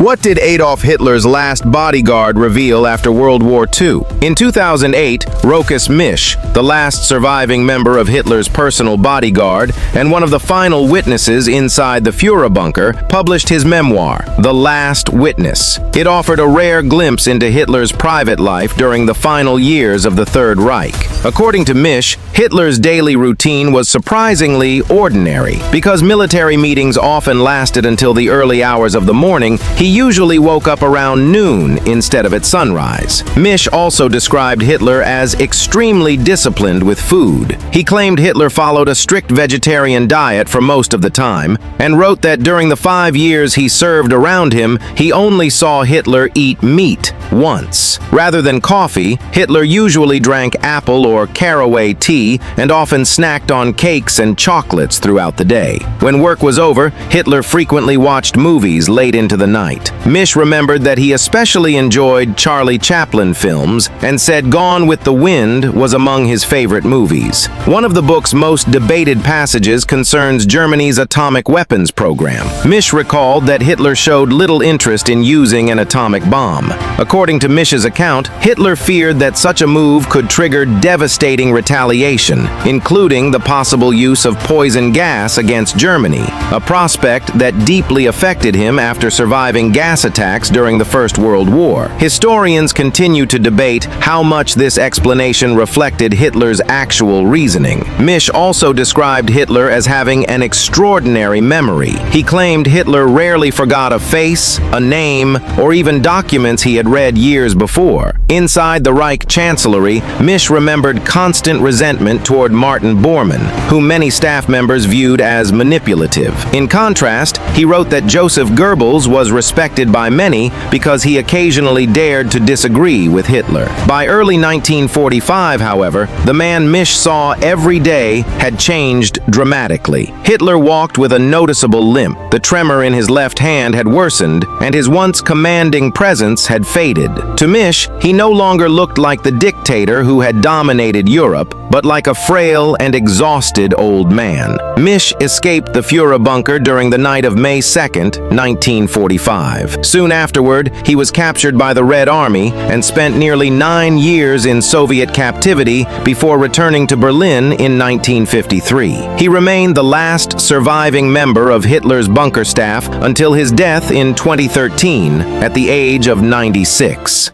What did Adolf Hitler's last bodyguard reveal after World War II? In 2008, Rochus Misch, the last surviving member of Hitler's personal bodyguard and one of the final witnesses inside the Führerbunker, published his memoir, The Last Witness. It offered a rare glimpse into Hitler's private life during the final years of the Third Reich. According to Misch, Hitler's daily routine was surprisingly ordinary. Because military meetings often lasted until the early hours of the morning, he usually woke up around noon instead of at sunrise. Misch also described Hitler as extremely disciplined with food. He claimed Hitler followed a strict vegetarian diet for most of the time, and wrote that during the 5 years he served around him, he only saw Hitler eat meat once. Rather than coffee, Hitler usually drank apple or caraway tea and often snacked on cakes and chocolates throughout the day. When work was over, Hitler frequently watched movies late into the night. Misch remembered that he especially enjoyed Charlie Chaplin films and said Gone with the Wind was among his favorite movies. One of the book's most debated passages concerns Germany's atomic weapons program. Misch recalled that Hitler showed little interest in using an atomic bomb. According to Misch's account, Hitler feared that such a move could trigger devastating retaliation, including the possible use of poison gas against Germany, a prospect that deeply affected him after surviving gas attacks during the First World War. Historians continue to debate how much this explanation reflected Hitler's actual reasoning. Misch also described Hitler as having an extraordinary memory. He claimed Hitler rarely forgot a face, a name, or even documents he had read years before. Inside the Reich Chancellery, Misch remembered constant resentment toward Martin Bormann, whom many staff members viewed as manipulative. In contrast, he wrote that Joseph Goebbels was respected by many because he occasionally dared to disagree with Hitler. By early 1945, however, the man Misch saw every day had changed dramatically. Hitler walked with a noticeable limp, the tremor in his left hand had worsened, and his once commanding presence had faded. To Misch, he no longer looked like the dictator who had dominated Europe, but like a frail and exhausted old man. Misch escaped the Führerbunker during the night of May 2nd, 1945. Soon afterward, he was captured by the Red Army and spent nearly 9 years in Soviet captivity before returning to Berlin in 1953. He remained the last surviving member of Hitler's bunker staff until his death in 2013 at the age of 96.